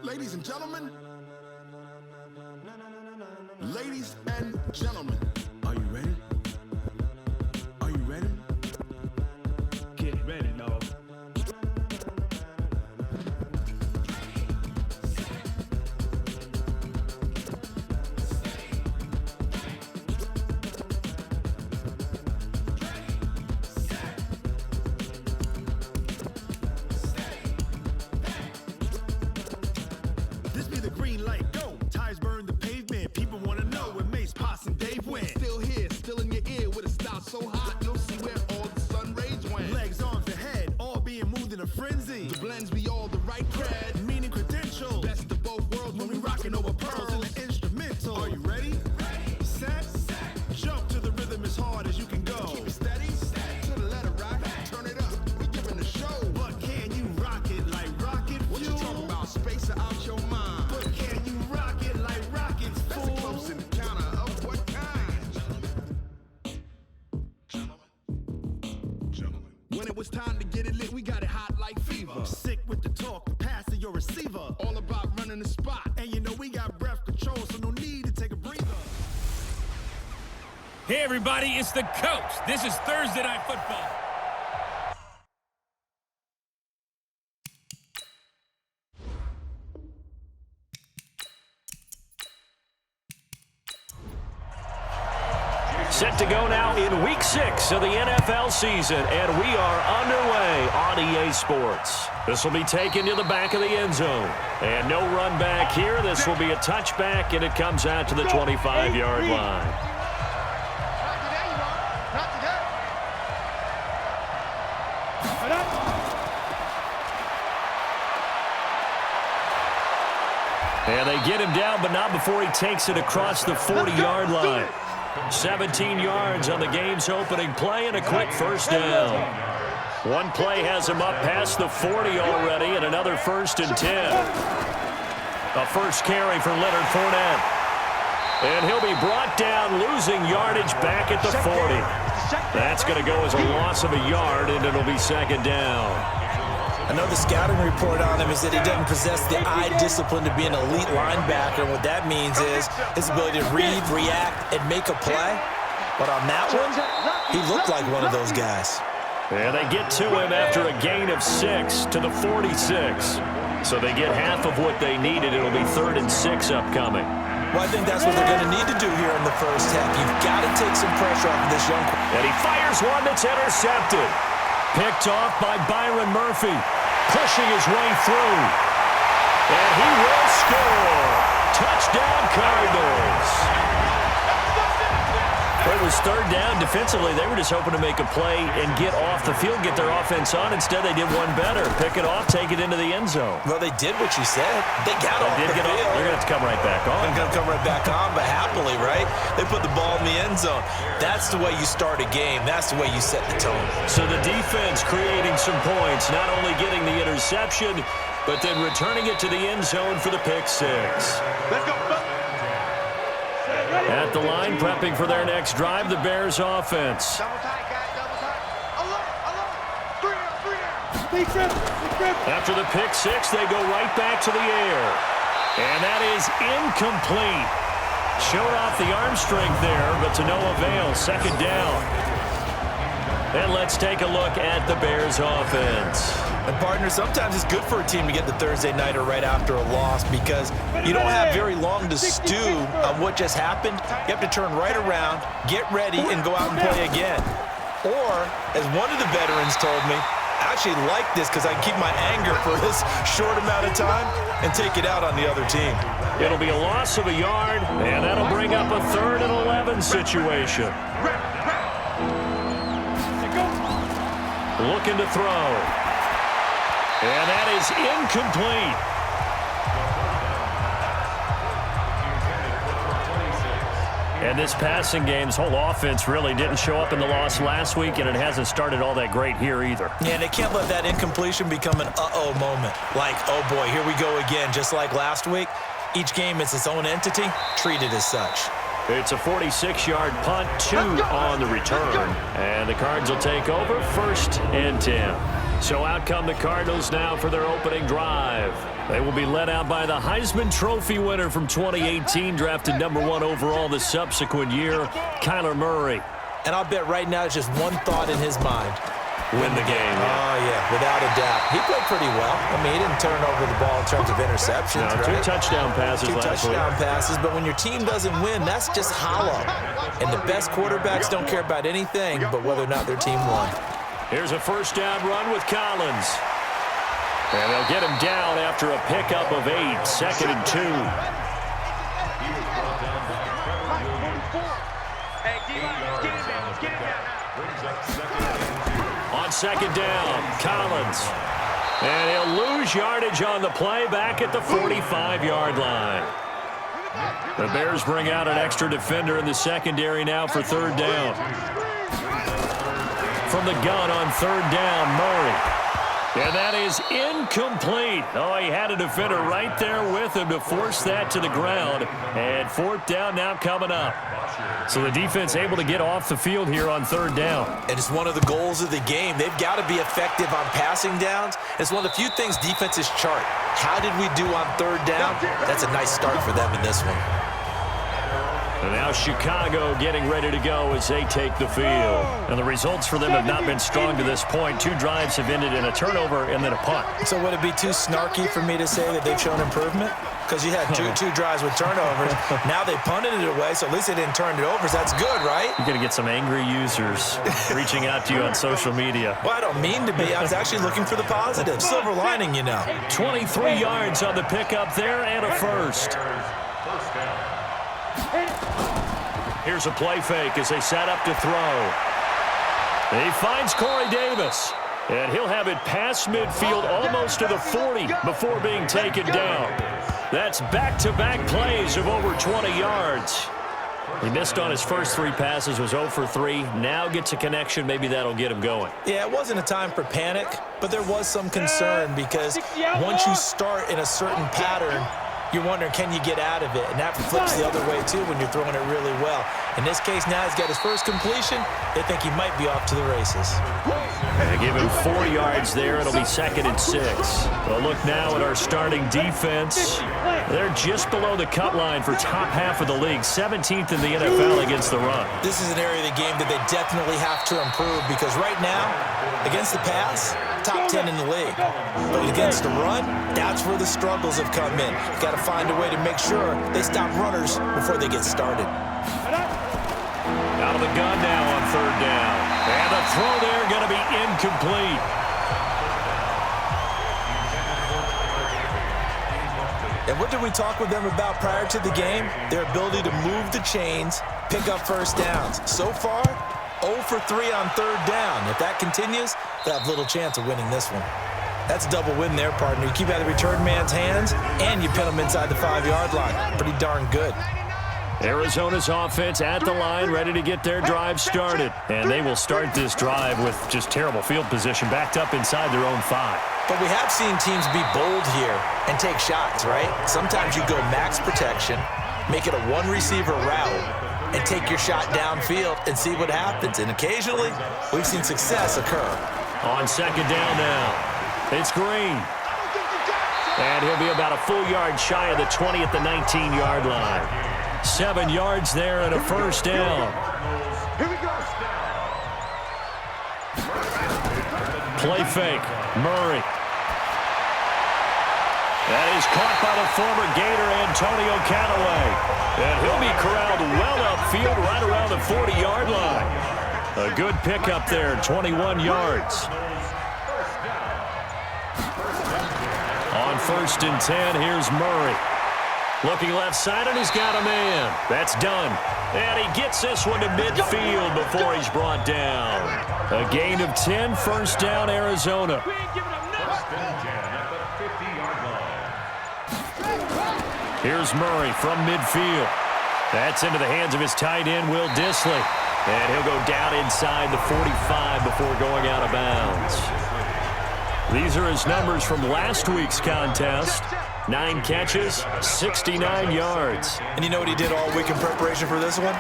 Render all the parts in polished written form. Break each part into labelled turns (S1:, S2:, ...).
S1: Ladies and gentlemen. Ladies and gentlemen. Are you ready? Are you ready?
S2: Get ready, dog.
S1: This be the green light, go. Tires burn the pavement. People wanna know when Mace, Potts, and Dave went. Still here, still in your ear with a style so hot, you'll see where all the sun rays went. Legs, arms, and head, all being moved in a frenzy. The blends be all the right cred, meaning credentials. Best of both worlds when we rockin' over pearls in the instrumental. Are you ready? Set. Jump to the rhythm as hard as you can go. Keep it steady. To the letter rock. Turn it up. We giving the show. But can you rock it like rocket fuel? What you talking about? Space out your mind. But can you rock it like rockets, fool? That's a close encounter of what kind? Gentlemen. When it was time to get it lit, we got it hot like fever. Sick with the talk, passing your receiver. All about running the spot. And you know we got breath control, so no need to take a breather.
S2: Hey, everybody, it's the coach. This is Thursday Night Football.
S3: Set to go now in Week 6 of the NFL season, and we are underway on EA Sports. This will be taken to the back of the end zone. And no run back here. This will be a touchback, and it comes out to the 25-yard line. And they get him down, but not before he takes it across the 40-yard line. 17 yards on the game's opening play and a quick first down. One play has him up past the 40 already, and another 1st and 10. A first carry for Leonard Fournette. And he'll be brought down, losing yardage back at the 40. That's going to go as a loss of a yard, and it'll be 2nd down.
S4: I know the scouting report on him is that he doesn't possess the eye discipline to be an elite linebacker. And what that means is his ability to read, react, and make a play. But on that one, he looked like one of those guys.
S3: And they get to him after a gain of 6 to the 46. So they get half of what they needed. It'll be 3rd and 6 upcoming.
S4: Well, I think that's what they're going to need to do here in the first half. You've got to take some pressure off of this young.
S3: And he fires one that's intercepted. Picked off by Byron Murphy. Pushing his way through. And he will score. Touchdown, Cardinals. It was 3rd down. Defensively, they were just hoping to make a play and get off the field, get their offense on. Instead, they did one better. Pick it off, take it into the end zone.
S4: Well, they did what you said. They got off the field.
S3: They're going to have to come right back on.
S4: They're going to come right back on, but happily, right? They put the ball in the end zone. That's the way you start a game. That's the way you set the tone.
S3: So the defense creating some points, not only getting the interception, but then returning it to the end zone for the pick 6.
S1: Let's go.
S3: At the line, prepping for their next drive, the Bears offense.
S5: Double tight, guys, double tight. Alert. 3 down.
S3: After the pick 6, they go right back to the air. And that is incomplete. Showed off the arm strength there, but to no avail. 2nd down. And let's take a look at the Bears offense.
S4: And partner, sometimes it's good for a team to get the Thursday nighter right after a loss because you don't have very long to stew on what just happened. You have to turn right around, get ready, and go out and play again. Or, as one of the veterans told me, I actually like this because I can keep my anger for this short amount of time and take it out on the other team.
S3: It'll be a loss of a yard, and that'll bring up a 3rd and 11 situation. Looking to throw. And that is incomplete. And this passing game's whole offense really didn't show up in the loss last week, and it hasn't started all that great here either.
S4: Yeah, and they can't let that incompletion become an uh-oh moment. Like, oh boy, here we go again. Just like last week, each game is its own entity, treated as such.
S3: It's a 46-yard punt, 2 on the return. And the Cards will take over, 1st and 10. So out come the Cardinals now for their opening drive. They will be led out by the Heisman Trophy winner from 2018, drafted #1 overall the subsequent year, Kyler Murray.
S4: And I'll bet right now it's just one thought in his mind.
S3: Win the game.
S4: Oh, yeah, without a doubt. He played pretty well. I mean, he didn't turn over the ball in terms of interceptions,
S3: No,
S4: right?
S3: 2 touchdown passes last week.
S4: 2 touchdown passes, but when your team doesn't win, that's just hollow. And the best quarterbacks don't care about anything but whether or not their team won.
S3: Here's a first down run with Collins. And they'll get him down after a pickup of 8, 2nd and 2. On 2nd down, Collins. And he'll lose yardage on the play back at the 45-yard line. The Bears bring out an extra defender in the secondary now for 3rd down. From the gun on 3rd down, Murray. And that is incomplete. Oh, he had a defender right there with him to force that to the ground. And 4th down now coming up. So the defense able to get off the field here on 3rd down.
S4: And it's one of the goals of the game. They've got to be effective on passing downs. It's one of the few things defenses chart. How did we do on 3rd down? That's a nice start for them in this one.
S3: And now Chicago getting ready to go as they take the field. And the results for them have not been strong to this point. 2 drives have ended in a turnover and then a punt.
S4: So would it be too snarky for me to say that they've shown improvement? Because you had two drives with turnovers. Now they punted it away, so at least they didn't turn it over. So that's good, right?
S3: You're going to get some angry users reaching out to you on social media.
S4: Well, I don't mean to be. I was actually looking for the positive. Silver lining, you know.
S3: 23 yards on the pickup there and a first. Here's a play fake as they set up to throw. He finds Corey Davis. And he'll have it past midfield almost to the 40 before being taken down. That's back-to-back plays of over 20 yards. He missed on his first 3 passes, was 0 for 3. Now gets a connection. Maybe that'll get him going.
S4: Yeah, it wasn't a time for panic, but there was some concern because once you start in a certain pattern, you're wondering, can you get out of it? And that flips the other way, too, when you're throwing it really well. In this case, now he's got his first completion. They think he might be off to the races.
S3: They give him 4 yards there. It'll be 2nd and 6. We'll look now at our starting defense. They're just below the cut line for top half of the league, 17th in the NFL against the run.
S4: This is an area of the game that they definitely have to improve because right now, against the pass, top 10 in the league. But against the run, that's where the struggles have come in. You've got to find a way to make sure they stop runners before they get started.
S3: Out of the gun now on 3rd down. And the throw there going to be incomplete.
S4: And what did we talk with them about prior to the game? Their ability to move the chains, pick up first downs. So far, 0 for 3 on 3rd down. If that continues, they'll have little chance of winning this one. That's a double win there, partner. You keep out of the return man's hands, and you pin them inside the 5-yard line. Pretty darn good.
S3: Arizona's offense at the line, ready to get their drive started. And they will start this drive with just terrible field position, backed up inside their own 5.
S4: But we have seen teams be bold here and take shots, right? Sometimes you go max protection, make it a one-receiver route, and take your shot downfield and see what happens. And occasionally, we've seen success occur.
S3: On 2nd down now, it's Green. And he'll be about a full yard shy of the 20 at the 19-yard line. 7 yards there and a first down. Play fake, Murray. That is caught by the former Gator Antonio Callaway. And he'll be corralled well upfield right around the 40-yard line. A good pickup there, 21 yards. On 1st and 10, here's Murray. Looking left side, and he's got a man. That's done. And he gets this one to midfield before he's brought down. A gain of 10, first down, Arizona. Here's Murray from midfield. That's into the hands of his tight end, Will Dissly. And he'll go down inside the 45 before going out of bounds. These are his numbers from last week's contest. 9 catches, 69 yards.
S4: And you know what he did all week in preparation for this one?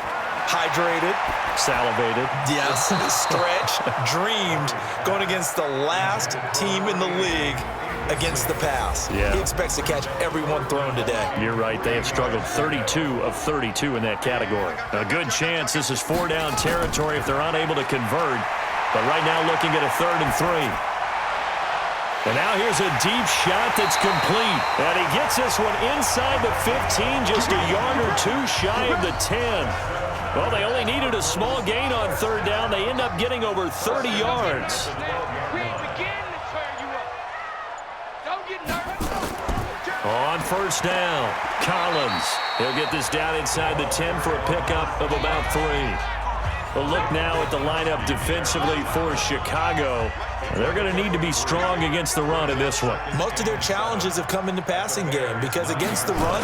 S4: hydrated,
S3: salivated.
S4: Yes, stretched, dreamed, going against the last team in the league against the pass.
S3: Yeah.
S4: He expects to catch everyone thrown today.
S3: You're right. They have struggled 32 of 32 in that category. A good chance this is 4-down territory if they're unable to convert. But right now looking at a 3rd and 3. And now here's a deep shot that's complete. And he gets this one inside the 15, just a yard or two shy of the 10. Well, they only needed a small gain on 3rd down. They end up getting over 30 yards. On 1st down, Collins. He'll get this down inside the 10 for a pickup of about 3. A look now at the lineup defensively for Chicago. They're going to need to be strong against the run in this one.
S4: Most of their challenges have come in the passing game because against the run,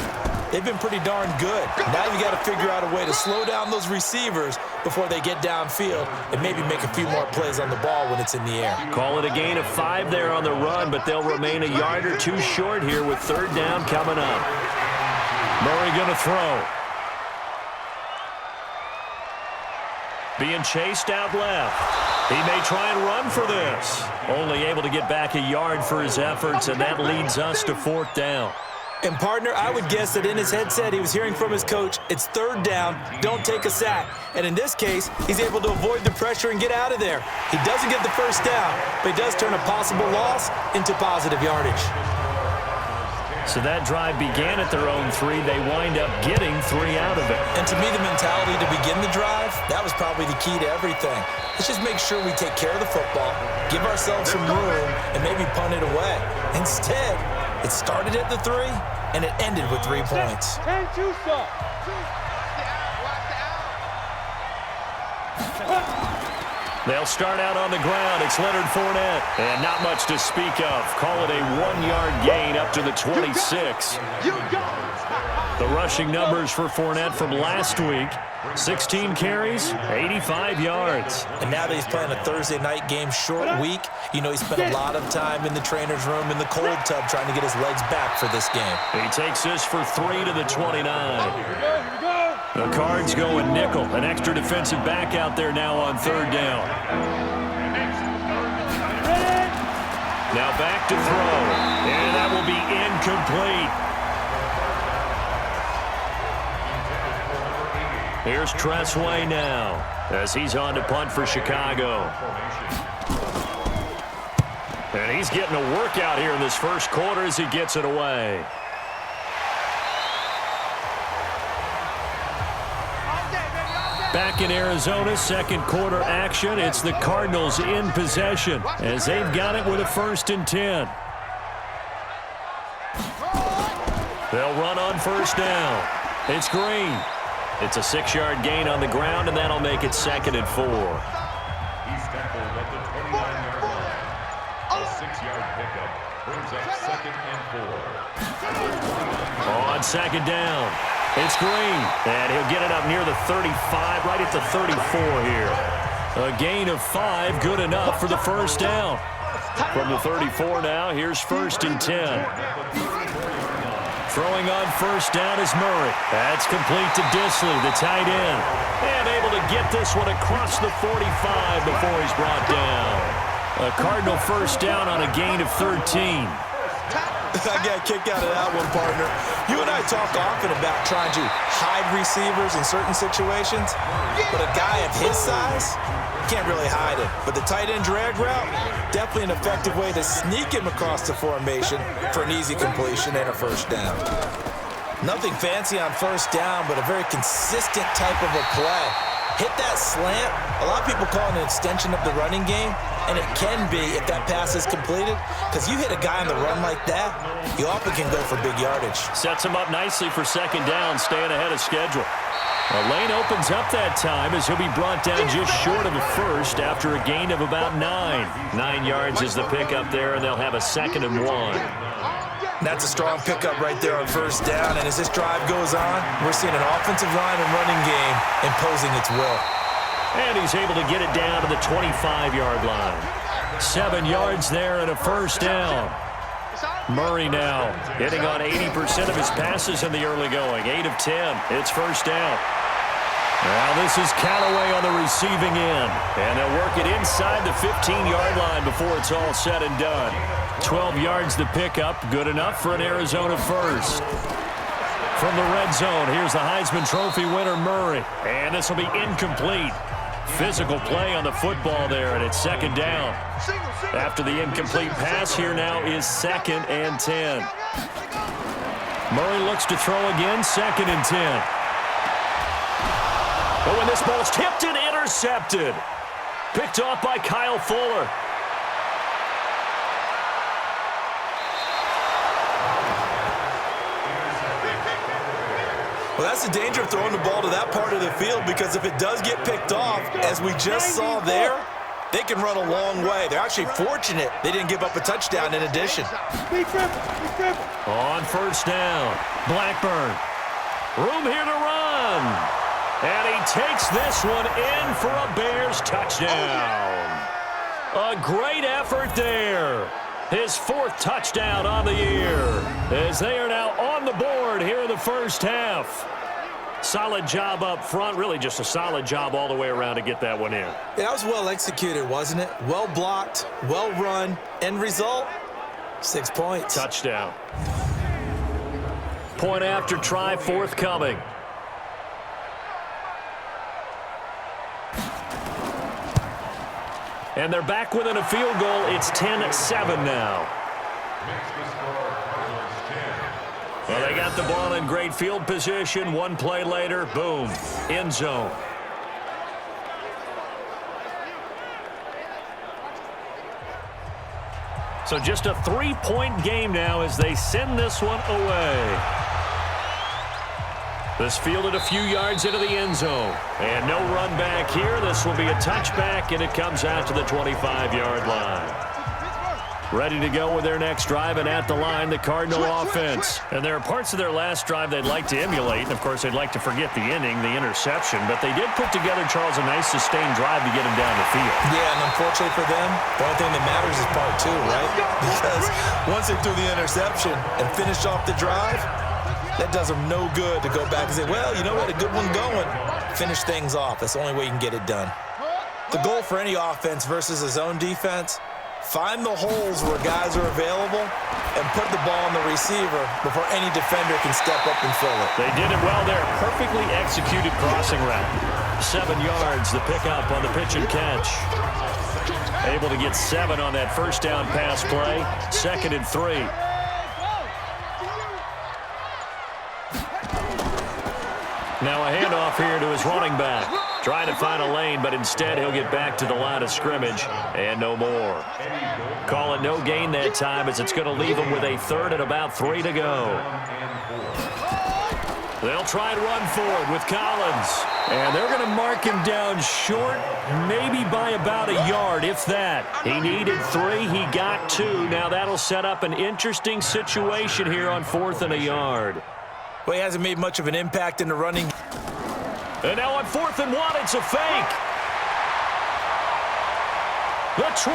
S4: they've been pretty darn good. Now you got to figure out a way to slow down those receivers before they get downfield and maybe make a few more plays on the ball when it's in the air.
S3: Call it a gain of 5 there on the run, but they'll remain a yard or two short here with 3rd down coming up. Murray going to throw. Being chased out left. He may try and run for this. Only able to get back a yard for his efforts, and that leads us to 4th down.
S4: And, partner, I would guess that in his headset he was hearing from his coach, it's 3rd down, don't take a sack. And in this case, he's able to avoid the pressure and get out of there. He doesn't get the 1st down, but he does turn a possible loss into positive yardage.
S3: So that drive began at their own 3. They wind up getting 3 out of it.
S4: And to me, the mentality to begin the drive, that was probably the key to everything. Let's just make sure we take care of the football, give ourselves some room, and maybe punt it away. Instead, it started at the 3, and it ended with 3 points.
S5: 10-2 stop.
S3: They'll start out on the ground. It's Leonard Fournette. And not much to speak of. Call it a 1-yard gain up to the 26. The rushing numbers for Fournette from last week. 16 carries, 85 yards.
S4: And now that he's playing a Thursday night game, short week, you know he spent a lot of time in the trainer's room in the cold tub trying to get his legs back for this game.
S3: He takes this for 3 to the 29. The Cards going nickel. An extra defensive back out there now on 3rd down. Now back to throw. And that will be incomplete. Here's Tressway now as he's on to punt for Chicago. And he's getting a workout here in this 1st quarter as he gets it away. Back in Arizona, 2nd quarter action. It's the Cardinals in possession as they've got it with a 1st and 10. They'll run on 1st down. It's Green. It's a 6-yard gain on the ground, and that'll make it 2nd and 4.
S5: He's tackled at the 29-yard line. A 6-yard pickup brings up 2nd and 4.
S3: On 2nd down, it's Green, and he'll get it up near the 35, right at the 34 here. A gain of 5, good enough for the 1st down. From the 34 now, here's 1st and 10. Throwing on 1st down is Murray. That's complete to Disley, the tight end. And able to get this one across the 45 before he's brought down. A Cardinal 1st down on a gain of 13.
S4: I got a kick out of that one, partner. You and I talk often about trying to hide receivers in certain situations, but a guy of his size can't really hide it. But the tight end drag route, definitely an effective way to sneak him across the formation for an easy completion and a 1st down. Nothing fancy on 1st down, but a very consistent type of a play. Hit that slant. A lot of people call it an extension of the running game, and it can be if that pass is completed, because you hit a guy on the run like that, you often can go for big yardage.
S3: Sets him up nicely for 2nd down, staying ahead of schedule. A lane opens up that time as he'll be brought down just short of a 1st after a gain of about 9. 9 yards is the pickup there, and they'll have a 2nd and 1.
S4: That's a strong pickup right there on 1st down, and as this drive goes on, we're seeing an offensive line and running game imposing its will.
S3: And he's able to get it down to the 25-yard line. 7 yards there and a 1st down. Murray now hitting on 80% of his passes in the early going. 8 of 10. It's 1st down. Well, this is Callaway on the receiving end. And they'll work it inside the 15-yard line before it's all said and done. 12 yards to pick up. Good enough for an Arizona first. From the red zone, here's the Heisman Trophy winner, Murray. And this will be incomplete. Physical play on the football there, and it's second down. After the incomplete pass, here now is 2nd and 10. Murray looks to throw again, 2nd and 10. Oh, and this ball's tipped and intercepted. Picked off by Kyle Fuller.
S4: Well, that's the danger of throwing the ball to that part of the field, because if it does get picked off, as we just saw there, they can run a long way. They're actually fortunate they didn't give up a touchdown in addition.
S3: On first down, Blackburn. Room here to run. And he takes this one in for a Bears touchdown. A great effort there. His 4th touchdown on the year, as they are now on the board here in the first half. Solid job up front, really just a solid job all the way around to get that one in.
S4: Yeah, that was well executed, wasn't it? Well blocked, well run. End result, 6 points.
S3: Touchdown. Point after try forthcoming. And they're back within a field goal. It's 10-7 now. Well, they got the ball in great field position. One play later, boom, end zone. So just a 3-point game now as they send this one away. This fielded a few yards into the end zone. And no run back here. This will be a touchback, and it comes out to the 25-yard line. Ready to go with their next drive, and at the line, the Cardinal offense. And there are parts of their last drive they'd like to emulate. And, of course, they'd like to forget the inning, the interception. But they did put together, Charles, a nice sustained drive to get him down the field.
S4: Yeah, and unfortunately for them, the only thing that matters is part 2, right? Because once they threw the interception and finished off the drive, that does them no good to go back and say, well, you know what, a good one going. Finish things off. That's the only way you can get it done. The goal for any offense versus a zone defense, find the holes where guys are available and put the ball on the receiver before any defender can step up and fill it.
S3: They did it well there. Perfectly executed crossing route. 7 yards, the pickup on the pitch and catch. Able to get 7 on that first down pass play. 2nd and 3. Now a handoff here to his running back. Trying to find a lane, but instead he'll get back to the line of scrimmage and no more. Call it no gain that time, as it's going to leave him with a 3rd and about 3 to go. They'll try and run forward with Collins. And they're going to mark him down short, maybe by about a yard, if that. He needed 3. He got 2. Now that'll set up an interesting situation here on 4th and a yard.
S4: Well, he hasn't made much of an impact in the running.
S3: And now on 4th and 1, it's a fake. The 20.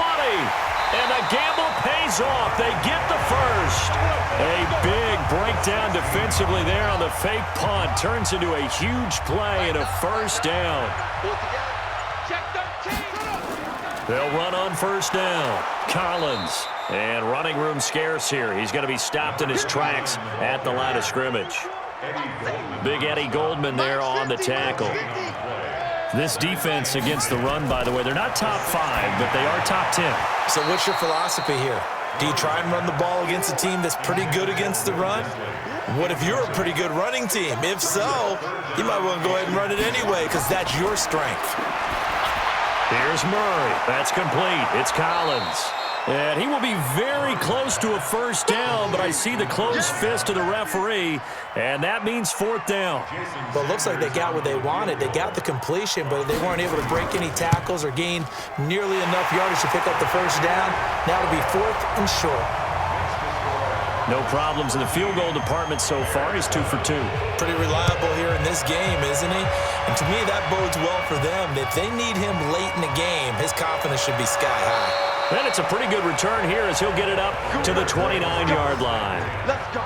S3: And the gamble pays off. They get the first. A big breakdown defensively there on the fake punt. Turns into a huge play and a first down. They'll run on first down. Collins. And running room scarce here. He's going to be stopped in his tracks at the line of scrimmage. Big Eddie Goldman there on the tackle. This defense against the run, by the way, they're not top 5, but they are top 10.
S4: So what's your philosophy here? Do you try and run the ball against a team that's pretty good against the run? What if you're a pretty good running team? If so, you might want to go ahead and run it anyway, because that's your strength.
S3: Here's Murray. That's complete. It's Collins. And he will be very close to a first down, but I see the closed fist of the referee, and that means 4th down.
S4: Well, it looks like they got what they wanted. They got the completion, but they weren't able to break any tackles or gain nearly enough yardage to pick up the first down. Now it'll be 4th and short.
S3: No problems in the field goal department so far. He's 2 for 2.
S4: Pretty reliable here in this game, isn't he? And to me, that bodes well for them. If they need him late in the game, his confidence should be sky high.
S3: And it's a pretty good return here as he'll get it up to the 29-yard line.
S1: Let's go.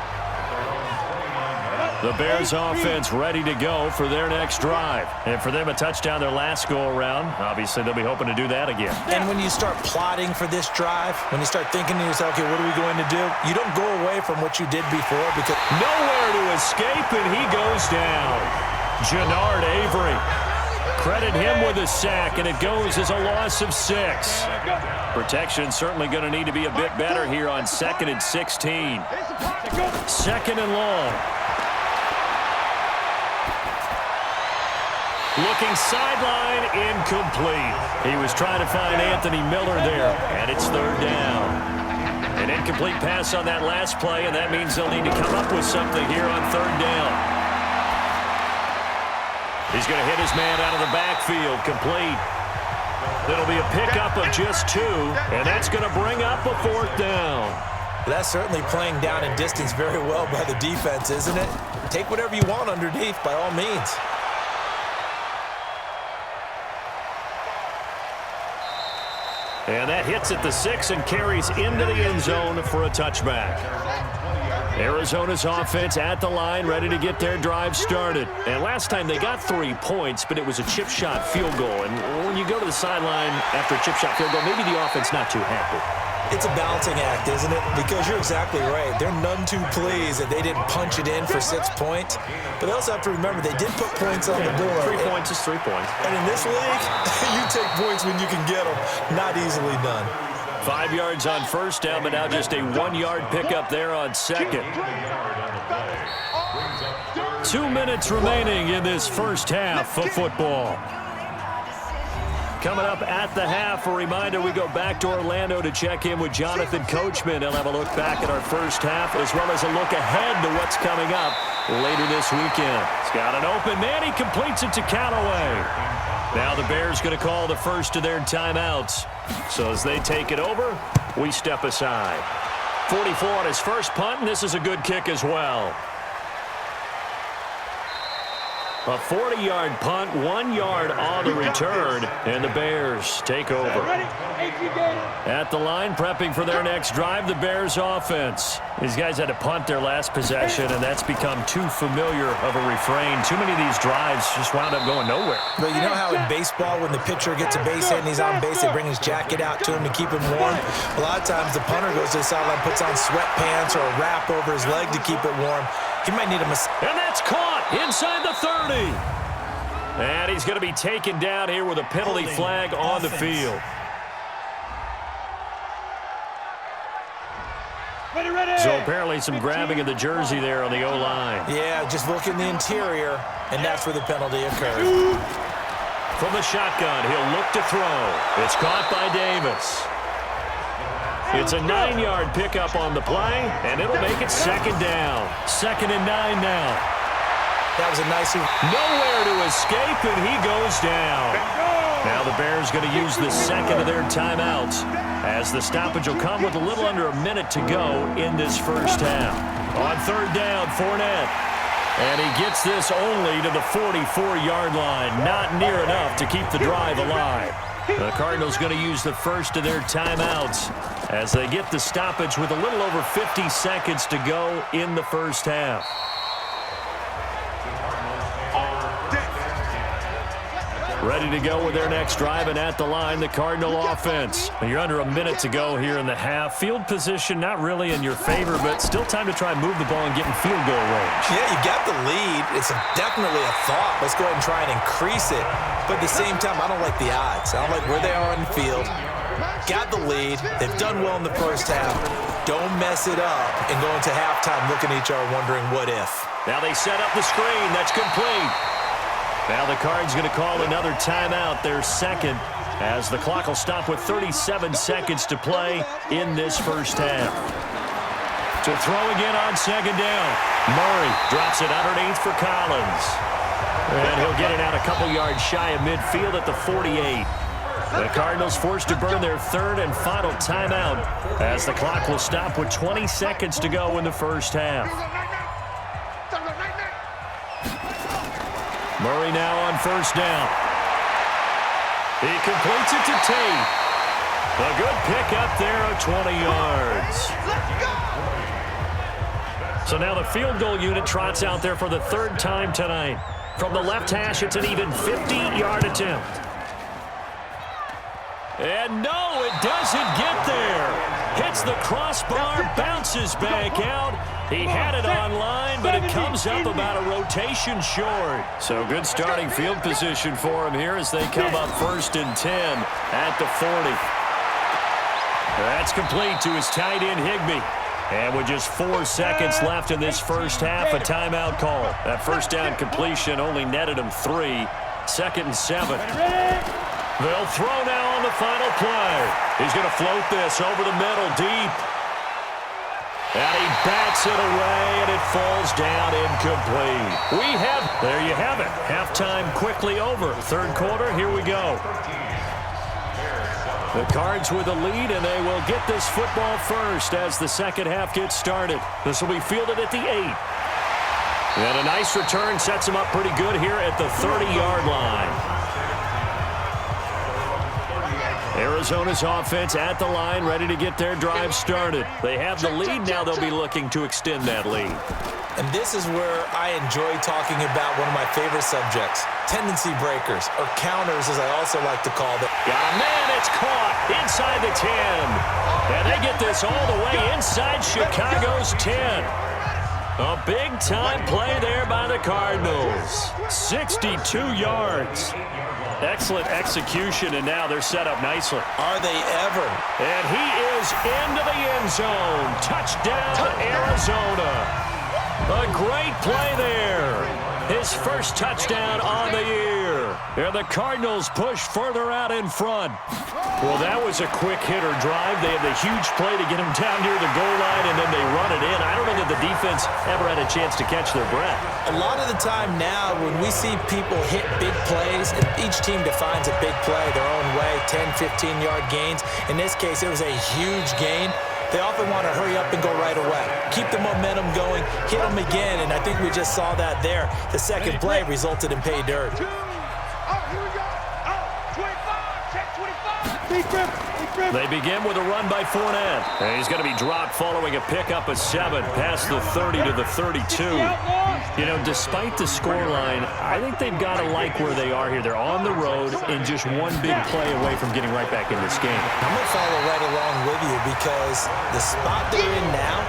S3: The Bears offense ready to go for their next drive. And for them, a touchdown their last go-around. Obviously, they'll be hoping to do that again.
S4: And when you start plotting for this drive, when you start thinking to yourself, okay, what are we going to do? You don't go away from what you did before because
S3: nowhere to escape, and he goes down. Jannard Avery. Credit him with a sack, and it goes as a loss of 6. Protection certainly going to need to be a bit better here on 2nd and 16. 2nd and long. Looking sideline, incomplete. He was trying to find Anthony Miller there, and it's 3rd down. An incomplete pass on that last play, and that means they'll need to come up with something here on 3rd down. He's going to hit his man out of the backfield, complete. It'll be a pickup of just 2, and that's going to bring up a 4th down.
S4: That's certainly playing down in distance very well by the defense, isn't it? Take whatever you want underneath, by all means.
S3: And that hits at the 6 and carries into the end zone for a touchback. Arizona's offense at the line, ready to get their drive started. And last time they got 3 points, but it was a chip shot field goal. And when you go to the sideline after a chip shot field goal, maybe the offense not too happy.
S4: It's a balancing act, isn't it? Because you're exactly right. They're none too pleased that they didn't punch it in for 6 points. But they also have to remember they did put points on the board.
S3: 3 points is 3 points.
S4: And in this league, you take points when you can get them. Not easily done.
S3: 5 yards on 1st down, but now just a 1-yard pickup there on 2nd. 2 minutes remaining in this first half of football. Coming up at the half, a reminder, we go back to Orlando to check in with Jonathan Coachman. He'll have a look back at our first half as well as a look ahead to what's coming up later this weekend. He's got an open man. He completes it to Callaway. Now the Bears going to call the first of their timeouts. So as they take it over, we step aside. 44 on his first punt, and this is a good kick as well. A 40-yard punt, 1 yard on the return, and the Bears take over. At the line, prepping for their next drive, the Bears offense. These guys had to punt their last possession, and that's become too familiar of a refrain. Too many of these drives just wound up going nowhere.
S4: But you know how in baseball, when the pitcher gets a base hit and he's on base, they bring his jacket out to him to keep him warm? A lot of times the punter goes to the sideline, puts on sweatpants or a wrap over his leg to keep it warm. He might need a
S3: and that's caught inside the 30. And he's going to be taken down here with a penalty flag on the field. So apparently some grabbing of the jersey there on the O-line.
S4: Yeah, just look in the interior, and that's where the penalty occurred.
S3: From the shotgun, he'll look to throw. It's caught by Davis. It's a 9-yard pickup on the play, and it'll make it 2nd down. 2nd and 9 now.
S4: That was a nice...
S3: Nowhere to escape, and he goes down. Now the Bears going to use the 2nd of their timeouts, as the stoppage will come with a little under a minute to go in this first half. On 3rd down, Fournette. And he gets this only to the 44-yard line. Not near enough to keep the drive alive. The Cardinals going to use the first of their timeouts as they get the stoppage with a little over 50 seconds to go in the first half. Ready to go with their next drive, and at the line, the Cardinal offense. You're under a minute to go here in the half. Field position not really in your favor, but still time to try and move the ball and get in field goal range.
S4: Yeah, you got the lead. It's definitely a thought. Let's go ahead and try and increase it. But at the same time, I don't like the odds. I don't like where they are on the field. Got the lead. They've done well in the first half. Don't mess it up and go into halftime looking at each other wondering what if.
S3: Now they set up the screen. That's complete. Now the Cards going to call another timeout, their 2nd, as the clock will stop with 37 seconds to play in this first half. To throw again on 2nd down. Murray drops it underneath for Collins. And he'll get it out a couple yards shy of midfield at the 48. The Cardinals forced to burn their 3rd and final timeout as the clock will stop with 20 seconds to go in the first half. Murray now on 1st down. He completes it to Tate. A good pick up there of 20 yards. So now the field goal unit trots out there for the third time tonight. From the left hash, it's an even 50-yard attempt. And no, it doesn't get there. Hits the crossbar, bounces back out. He had it online, but it comes up about a rotation short. So good starting field position for him here as they come up 1st and 10 at the 40. That's complete to his tight end, Higbee. And with just 4 seconds left in this first half, a timeout call. That first down completion only netted him 3. 2nd and 7. They'll throw now on the final play. He's going to float this over the middle deep. And he bats it away, and it falls down incomplete. There you have it. Halftime quickly over. Third quarter, here we go. The Cards with the lead, and they will get this football first as the second half gets started. This will be fielded at the 8. And a nice return sets them up pretty good here at the 30-yard line. Arizona's offense at the line, ready to get their drive started. They have the lead. Now they'll be looking to extend that lead.
S4: And this is where I enjoy talking about one of my favorite subjects, tendency breakers, or counters as I also like to call them.
S3: Got a man, it's caught inside the 10. And they get this all the way inside Chicago's 10. A big-time play there by the Cardinals. 62 yards. Excellent execution, and now they're set up nicely.
S4: Are they ever?
S3: And he is into the end zone. Touchdown, Arizona. A great play there. His first touchdown on the year. And the Cardinals push further out in front. Well, that was a quick hitter drive. They had the huge play to get him down near the goal line, and then they run it in. I don't know that the defense ever had a chance to catch their breath.
S4: A lot of the time now when we see people hit big plays, and each team defines a big play their own way, 10, 15-yard gains. In this case, it was a huge gain. They often want to hurry up and go right away. Keep the momentum going, hit them again, and I think we just saw that there. The second play resulted in pay dirt.
S3: They begin with a run by Fournette. And he's going to be dropped following a pickup of 7 past the 30 to the 32. You know, despite the scoreline, I think they've got to like where they are here. They're on the road and just one big play away from getting right back in this game.
S4: I'm going to follow right along with you because the spot they're in now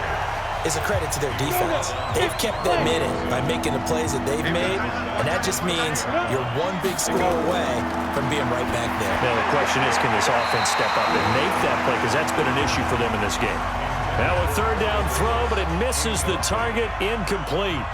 S4: is a credit to their defense. They've kept them in it by making the plays that they've made, and that just means you're one big score away from being right back there.
S3: Now the question is, can this offense step up and make that play? Because that's been an issue for them in this game. Now a third down throw, but it misses the target, incomplete.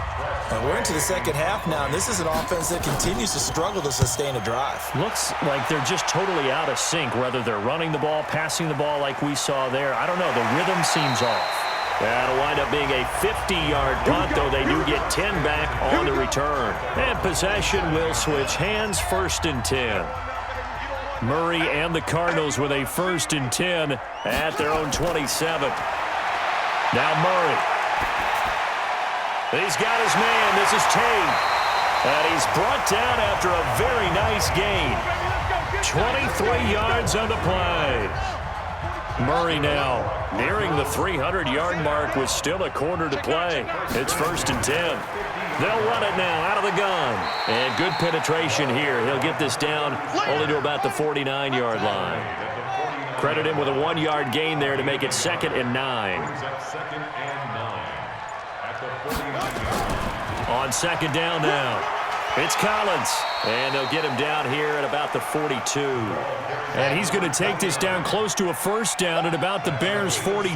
S4: And we're into the second half now, and this is an offense that continues to struggle to sustain a drive.
S3: Looks like they're just totally out of sync, whether they're running the ball, passing the ball like we saw there. I don't know. The rhythm seems off. That'll wind up being a 50-yard punt, though they do get 10 back on the return. And possession will switch hands, 1st and 10. Murray and the Cardinals with a 1st and 10 at their own 27. Now Murray. He's got his man. This is Tate. And he's brought down after a very nice gain. 23 yards on the play. Murray now nearing the 300-yard mark with still a quarter to play. It's 1st and 10. They'll run it now out of the gun. And good penetration here. He'll get this down only to about the 49-yard line. Credit him with a 1-yard gain there to make it 2nd and 9. On 2nd down now. It's Collins, and they'll get him down here at about the 42. And he's going to take this down close to a 1st down at about the Bears' 42.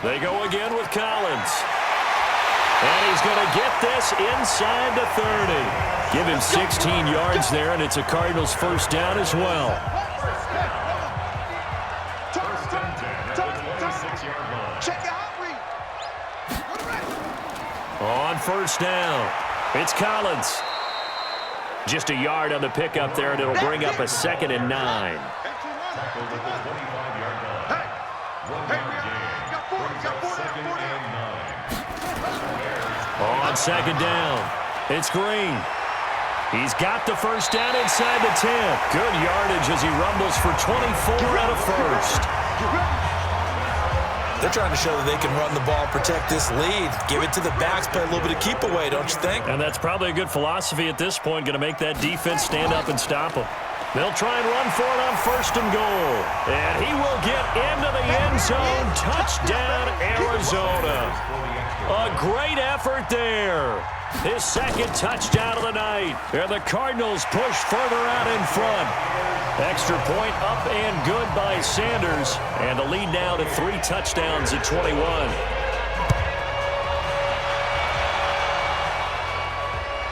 S3: They go again with Collins. And he's going to get this inside the 30. Give him 16 yards there, and it's a Cardinals 1st down as well. On 1st down, it's Collins. Just a yard on the pickup there, and it'll bring up a 2nd and 9. On 2nd down, it's Green. He's got the 1st down inside the 10. Good yardage as he rumbles for 24 and a 1st.
S4: They're trying to show that they can run the ball, protect this lead. Give it to the backs, play a little bit of keep away, don't you think?
S3: And that's probably a good philosophy at this point, going to make that defense stand up and stop them. They'll try and run for it on 1st and goal. And he will get into the end zone. Touchdown, Arizona. A great effort there. His 2nd touchdown of the night. And the Cardinals push further out in front. Extra point up and good by Sanders. And the lead now to 3 touchdowns at 21.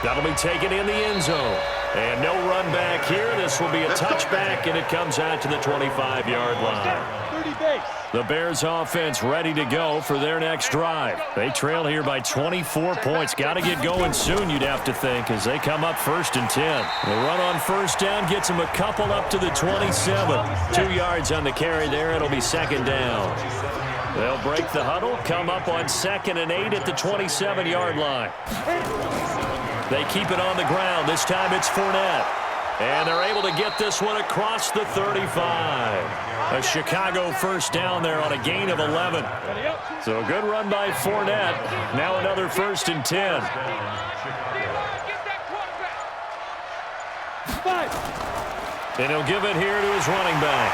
S3: That'll be taken in the end zone. And no run back here. This will be a touchback, and it comes out to the 25-yard line.
S6: 30 base.
S3: The Bears offense ready to go for their next drive. They trail here by 24 points. Got to get going soon, you'd have to think, as they come up 1st and 10. The run on 1st down gets them a couple up to the 27. 2 yards on the carry there. It'll be 2nd down. They'll break the huddle, come up on 2nd and 8 at the 27-yard line. They keep it on the ground. This time it's Fournette. And they're able to get this one across the 35. A Chicago 1st down there on a gain of 11. So a good run by Fournette. Now another 1st and 10. And he'll give it here to his running back.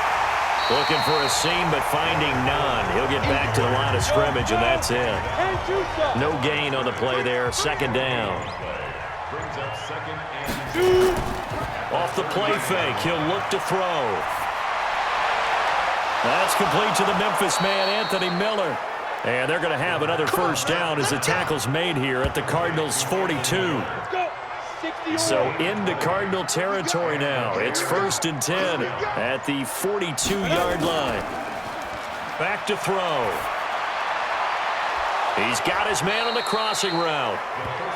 S3: Looking for a seam, but finding none. He'll get back to the line of scrimmage, and that's it. No gain on the play there. 2nd down.
S5: Brings up 2nd and 2.
S3: Off the play fake, he'll look to throw. That's complete to the Memphis man, Anthony Miller. And they're going to have another 1st down as the tackle's made here at the Cardinals' 42. So into Cardinal territory now. It's 1st and 10 at the 42-yard line. Back to throw. He's got his man on the crossing route.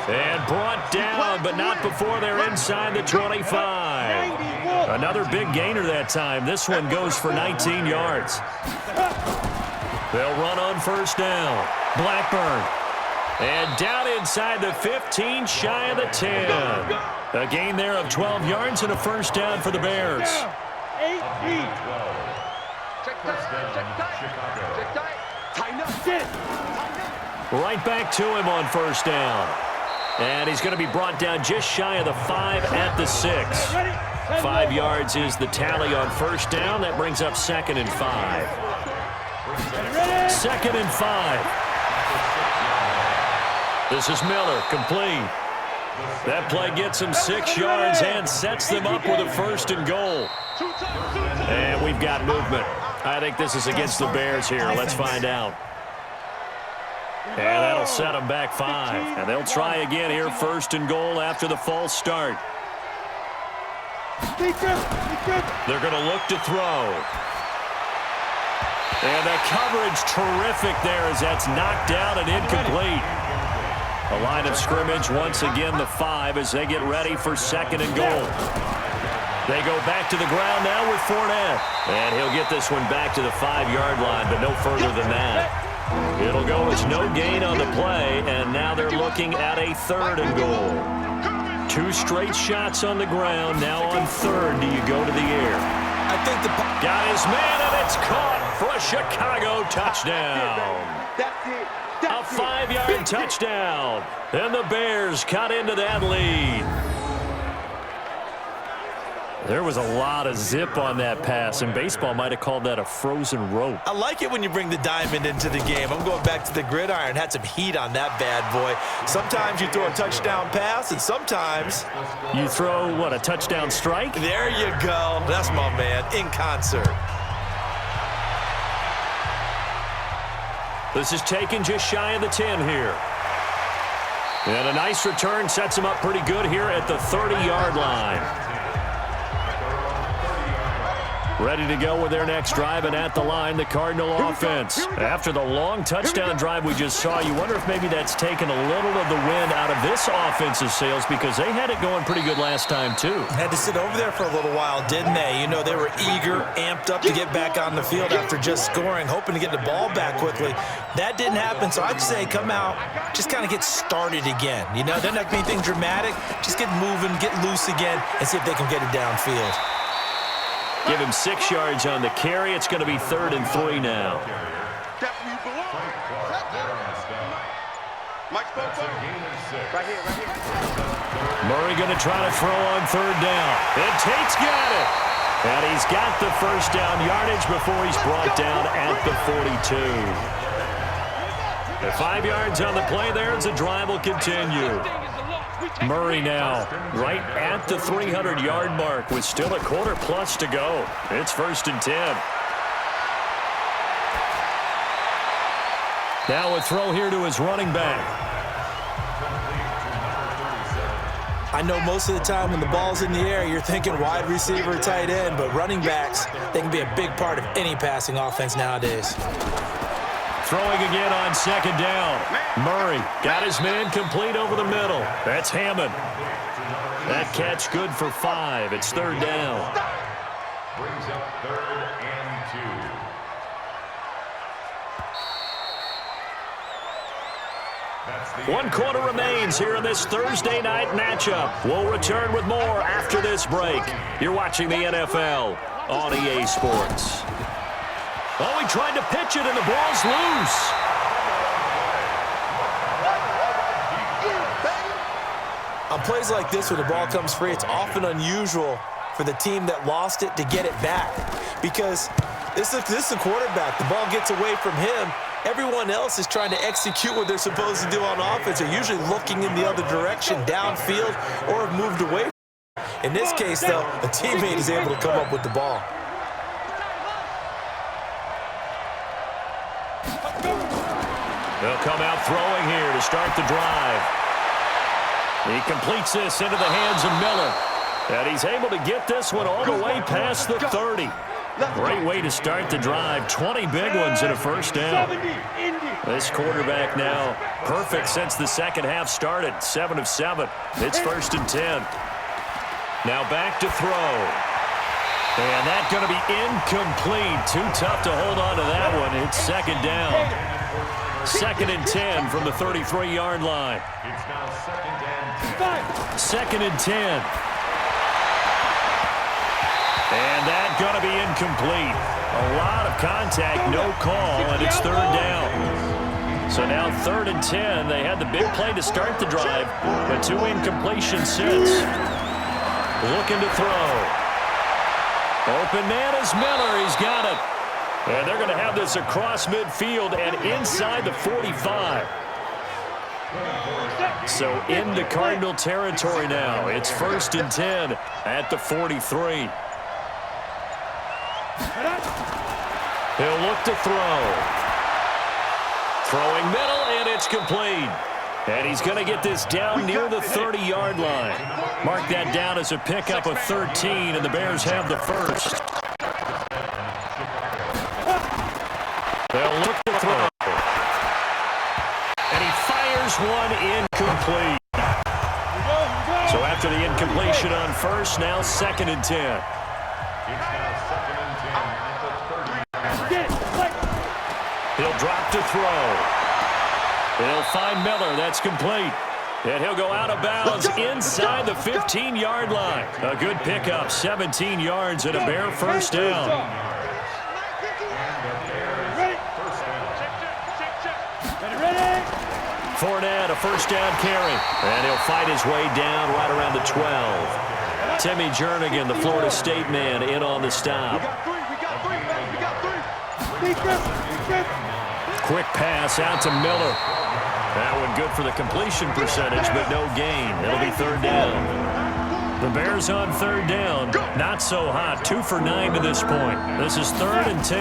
S3: And brought down, but not before they're inside the 25. Another big gainer that time. This one goes for 19 yards. They'll run on 1st down. Blackburn. And down inside the 15, shy of the 10. A gain there of 12 yards and a 1st down for the Bears.
S6: 8-8.
S3: Right back to him on 1st down. And he's going to be brought down just shy of the 5 at the 6. 5 yards is the tally on 1st down. That brings up 2nd and 5. 2nd and 5. This is Miller, complete. That play gets him 6 yards and sets them up with a 1st and goal. And we've got movement. I think this is against the Bears here. Let's find out. And that'll set them back 5. And they'll try again here, 1st and goal after the false start. They're going to look to throw. And the coverage terrific there as that's knocked down and incomplete. A line of scrimmage once again the 5 as they get ready for 2nd and goal. They go back to the ground now with Fournette. And he'll get this one back to the 5-yard line, but no further than that. It'll go as no gain on the play, and now they're looking at a 3rd and goal. 2 straight shots on the ground. Now on 3rd, do you go to the air?
S4: I think the
S3: got his man, and it's caught for a Chicago touchdown. A 5-yard touchdown. And the Bears cut into that lead. There was a lot of zip on that pass, and baseball might have called that a frozen rope.
S4: I like it when you bring the diamond into the game. I'm going back to the gridiron. Had some heat on that bad boy. Sometimes you throw a touchdown pass, and sometimes
S3: you throw, what, a touchdown strike?
S4: There you go. That's my man, in concert.
S3: This is taken just shy of the 10 here. And a nice return sets him up pretty good here at the 30-yard line. Ready to go with their next drive, and at the line, the Cardinal offense. After the long touchdown drive we just saw, you wonder if maybe that's taken a little of the wind out of this offensive sails, because they had it going pretty good last time, too.
S4: Had to sit over there for a little while, didn't they? You know, they were eager, amped up to get back on the field after just scoring, hoping to get the ball back quickly. That didn't happen, so I'd say come out, just kind of get started again. You know, doesn't have to be anything dramatic. Just get moving, get loose again, and see if they can get it downfield.
S3: Give him 6 yards on the carry. It's going to be 3rd and 3 now.
S6: Step where you belong. Mike spoke for right here.
S3: Murray going to try to throw on third down. And Tate's got it. And he's got the first down yardage before he's brought down at the 42. The 5 yards on the play there as the drive will continue. Murray now right at the 300-yard mark with still a quarter plus to go. It's 1st and 10. Now a throw here to his running back.
S4: I know most of the time when the ball's in the air, you're thinking wide receiver, tight end, but running backs, they can be a big part of any passing offense nowadays.
S3: Throwing again on 2nd down. Murray got his man complete over the middle. That's Hammond. That catch good for 5. It's 3rd down.
S5: Brings up 3rd and 2.
S3: One quarter remains here in this Thursday night matchup. We'll return with more after this break. You're watching the NFL on EA Sports. Oh, he tried to pitch it and the ball's loose.
S4: On plays like this where the ball comes free, it's often unusual for the team that lost it to get it back. Because this is a quarterback. The ball gets away from him. Everyone else is trying to execute what they're supposed to do on offense. They're usually looking in the other direction, downfield, or have moved away. In this case, though, a teammate is able to come up with the ball.
S3: They'll come out throwing here to start the drive. He completes this into the hands of Miller. And he's able to get this one all the way past the 30. Great way to start the drive. 20 big ones and a first down. This quarterback now perfect since the second half started. 7 of 7. It's 1st and 10. Now back to throw. And that's going to be incomplete. Too tough to hold on to that one. It's 2nd down. 2nd and 10 from the 33-yard line.
S5: It's now 2nd and 10.
S3: 2nd and 10. And that's going to be incomplete. A lot of contact, no call, and it's 3rd down. So now 3rd and 10. They had the big play to start the drive, but 2 incompletions since. Looking to throw. Open man is Miller. He's got it. And they're going to have this across midfield and inside the 45. So into Cardinal territory now. It's 1st and 10 at the 43. He'll look to throw. Throwing middle, and it's complete. And he's going to get this down near the 30-yard line. Mark that down as a pickup of 13, and the Bears have the first. They'll look to throw. And he fires one incomplete. So after the incompletion on first, now 2nd and 10. He'll drop to throw. He'll find Miller. That's complete. And he'll go out of bounds inside the 15-yard line. A good pickup, 17 yards and a Bear first down. Fournette, a first down carry. And he'll fight his way down right around the 12. Timmy Jernigan, the Florida State man, in on the stop. Quick pass out to Miller. That one good for the completion percentage, but no gain. It'll be 3rd down. The Bears on 3rd down. Not so hot. 2 for 9 to this point. This is 3rd and 10.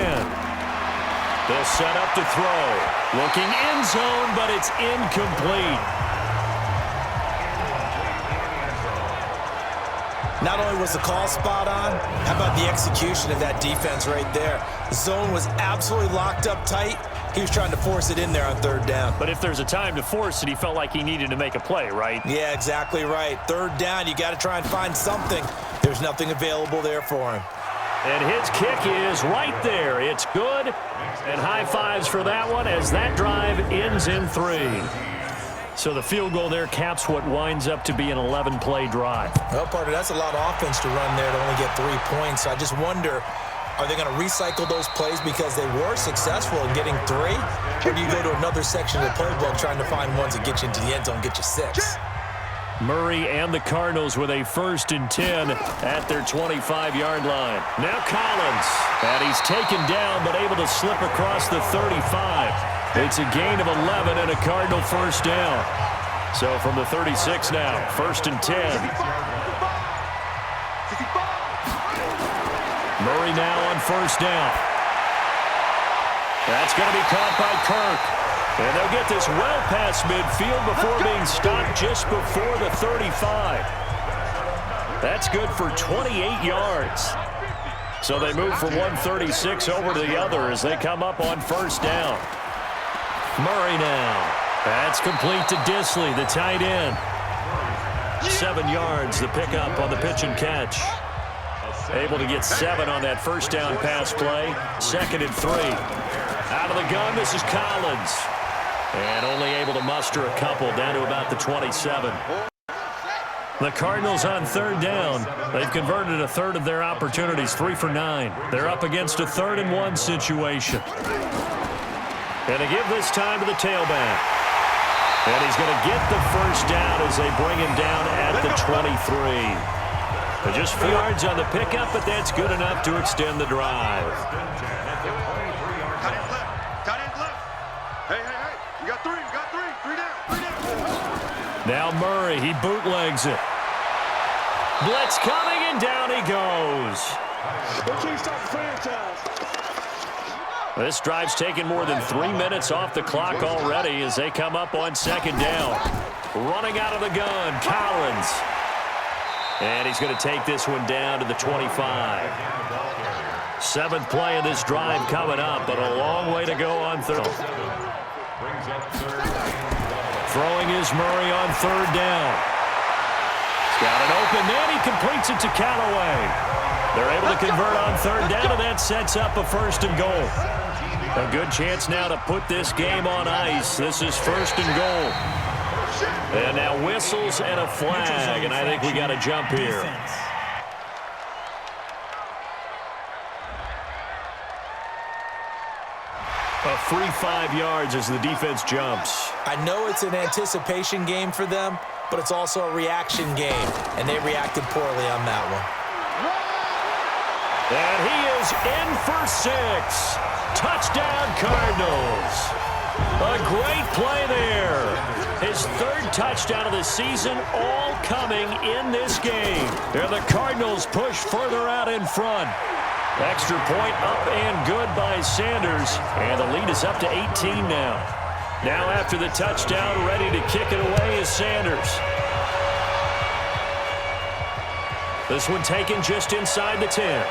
S3: They'll set up to throw. Looking end zone, but it's incomplete.
S4: Not only was the call spot on, how about the execution of that defense right there? The zone was absolutely locked up tight. He was trying to force it in there on 3rd down.
S3: But if there's a time to force it, he felt like he needed to make a play, right?
S4: Yeah, exactly right. 3rd down, you got to try and find something. There's nothing available there for him.
S3: And his kick is right there. It's good. And high fives for that one as that drive ends in 3. So the field goal there caps what winds up to be an 11-play drive.
S4: Well, partner, that's a lot of offense to run there to only get 3 points. I just wonder, Are they going to recycle those plays because they were successful in getting 3? Or do you go to another section of the playbook trying to find ones that get you into the end zone, get you 6?
S3: Murray and the Cardinals with a 1st and 10 at their 25-yard line. Now Collins. And he's taken down but able to slip across the 35. It's a gain of 11 and a Cardinal 1st down. So from the 36 now, 1st and 10. Murray now on 1st down. That's going to be caught by Kirk. And they'll get this well past midfield before being stopped just before the 35. That's good for 28 yards. So they move from 136 over to the other as they come up on 1st down. Murray now. That's complete to Disley, the tight end. 7 yards, the pickup on the pitch and catch. Able to get 7 on that 1st down pass play. 2nd and 3. Out of the gun, this is Collins. And only able to muster a couple down to about the 27. The Cardinals on 3rd down. They've converted a 1/3 of their opportunities, 3 for 9. They're up against a 3rd and 1 situation. And they give this time to the tailback. And he's going to get the 1st down as they bring him down at the 23. But just 4 yards on the pickup, but that's good enough to extend the drive.
S6: Tight end left. Tight end left. Hey. We got 3. We got 3. 3 down. 3 down.
S3: Now Murray, he bootlegs it. Blitz coming, and down he goes. This drive's taken more than 3 minutes off the clock already as they come up on 2nd down. Running out of the gun, Collins. And he's going to take this one down to the 25. 7th play of this drive coming up, but a long way to go on 3rd. Throwing is Murray on 3rd down. He's got an open man. He completes it to Callaway. They're able to convert on 3rd down, and that sets up a 1st and goal. A good chance now to put this game on ice. This is 1st and goal. And now whistles and a flag, and I think we got a jump here. A free 5 yards as the defense jumps.
S4: I know it's an anticipation game for them, but it's also a reaction game, and they reacted poorly on that one.
S3: And he is in for 6. Touchdown, Cardinals. A great play there. His 3rd touchdown of the season, all coming in this game. And the Cardinals push further out in front. Extra point up and good by Sanders. And the lead is up to 18 now. Now after the touchdown, ready to kick it away is Sanders. This one taken just inside the 10.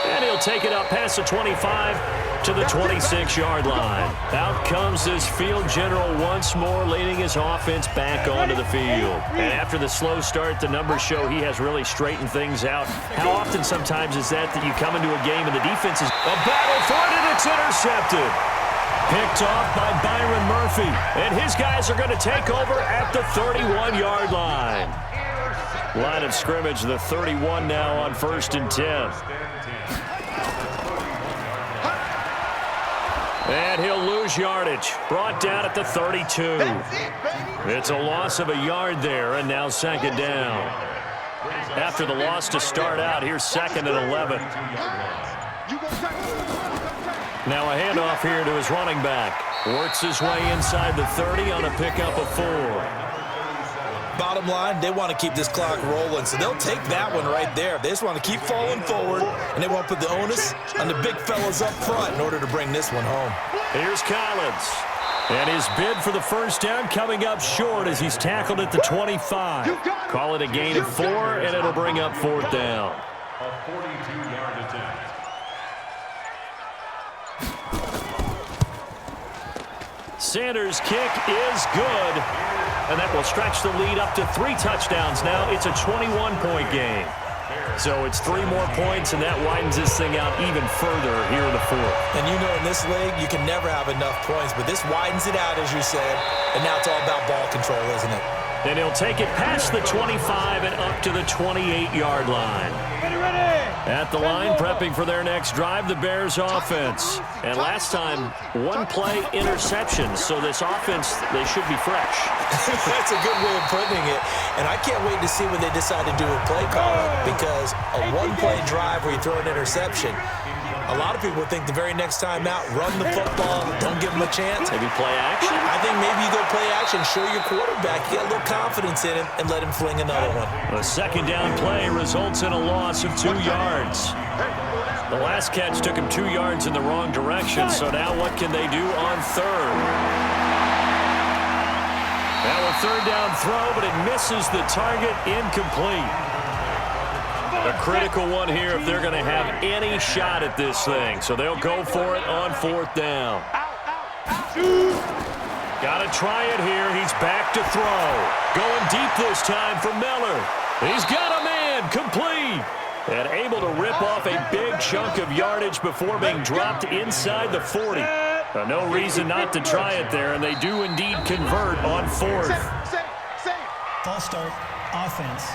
S3: And he'll take it up past the 25 to the 26-yard line. Out comes this field general once more, leading his offense back onto the field. And after the slow start, the numbers show he has really straightened things out. How often sometimes is that you come into a game and the defense is a battle for it, and it's intercepted. Picked off by Byron Murphy. And his guys are going to take over at the 31-yard line. Line of scrimmage, the 31 now on 1st and 10. And he'll lose yardage. Brought down at the 32. It's a loss of a yard there, and now 2nd down. After the loss to start out, here's 2nd and 11. Now a handoff here to his running back. Works his way inside the 30 on a pickup of 4.
S4: Bottom line, they want to keep this clock rolling, so they'll take that one right there. They just want to keep falling forward, and they want to put the onus on the big fellas up front in order to bring this one home.
S3: Here's Collins. And his bid for the 1st down coming up short as he's tackled at the 25. Call it a gain of 4, and it'll bring up 4th down.
S5: A 42-yard attempt.
S3: Sanders' kick is good. And that will stretch the lead up to 3 touchdowns now. It's a 21-point game. So it's 3 more points, and that widens this thing out even further here in the 4th.
S4: And you know in this league, you can never have enough points, but this widens it out, as you said, and now it's all about ball control, isn't it?
S3: And he'll take it past the 25 and up to the 28-yard line. At the line, prepping for their next drive, the Bears offense. And last time, one-play interception. So this offense, they should be fresh.
S4: That's a good way of putting it. And I can't wait to see what they decide to do with play calling, because a one-play drive where you throw an interception, a lot of people think the very next time out, run the football, don't give them a chance.
S3: Maybe play action?
S4: I think maybe you go play action, show your quarterback, you got a little confidence in him, and let him fling another one.
S3: A second down play results in a loss of 2 yards. The last catch took him 2 yards in the wrong direction, so now what can they do on third? Now a third down throw, but it misses the target, incomplete. A critical one here if they're going to have any shot at this thing. So they'll go for it on fourth down. Got to try it here. He's back to throw. Going deep this time for Miller. He's got a man, complete. And able to rip off a big chunk of yardage before being dropped inside the 40. No reason not to try it there, and they do indeed convert on fourth.
S7: False start, offense.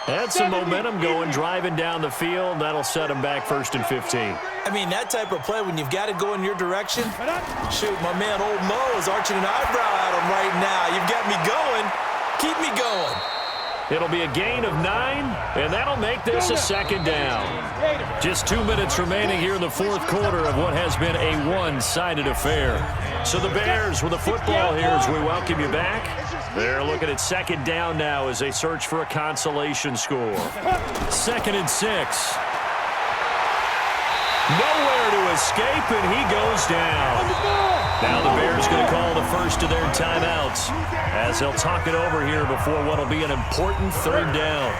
S3: Had some momentum going, driving down the field. That'll set him back 1st and 15.
S4: I mean, that type of play, when you've got to go in your direction, shoot, my man Old Mo is arching an eyebrow at him right now. You've got me going. Keep me going.
S3: It'll be a gain of 9, and that'll make this a second down. Just 2 minutes remaining here in the fourth quarter of what has been a one-sided affair. So the Bears with the football here as we welcome you back. They're looking at second down now as they search for a consolation score. 2nd and 6. Nowhere to escape, and he goes down. Now the Bears going to call the first of their timeouts as they'll talk it over here before what will be an important third down.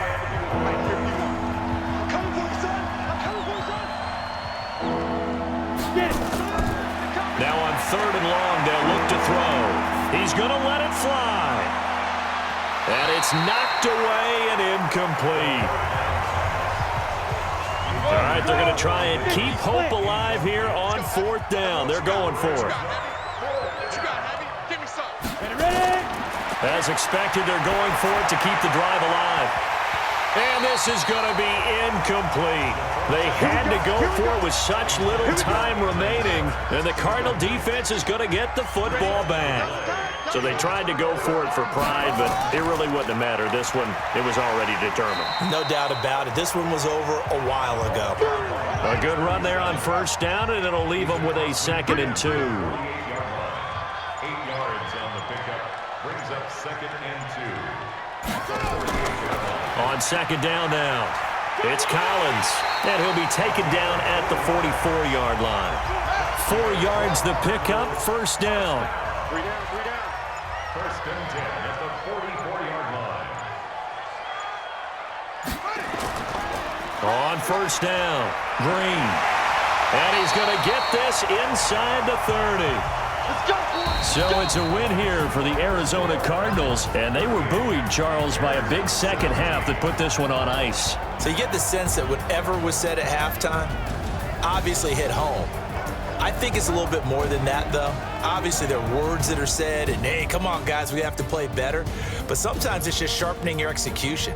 S3: Now on 3rd and long, they'll look to throw. He's going to let it fly. And it's knocked away and incomplete. All right, they're going to try and keep hope alive here on 4th down. They're going for it. As expected, they're going for it to keep the drive alive. And this is going to be incomplete. They had to go for it with such little time remaining, and the Cardinal defense is going to get the football back. So they tried to go for it for pride, but it really wouldn't have mattered. This one, it was already determined.
S4: No doubt about it. This one was over a while ago.
S3: A good run there on 1st down, and it'll leave them with a 2nd and 2.
S5: 8 yards on the pickup. Brings up 2nd and 2.
S3: On 2nd down now, it's Collins, and he'll be taken down at the 44-yard line. 4 yards the pickup, 1st down.
S5: 3 down. 1st and 10 at the 44-yard line.
S3: On 1st down, Green. And he's going to get this inside the 30. So it's a win here for the Arizona Cardinals, and they were buoyed, Charles, by a big second half that put this one on ice.
S4: So you get the sense that whatever was said at halftime obviously hit home. I think it's a little bit more than that, though. Obviously, there are words that are said, and, hey, come on, guys, we have to play better. But sometimes it's just sharpening your execution.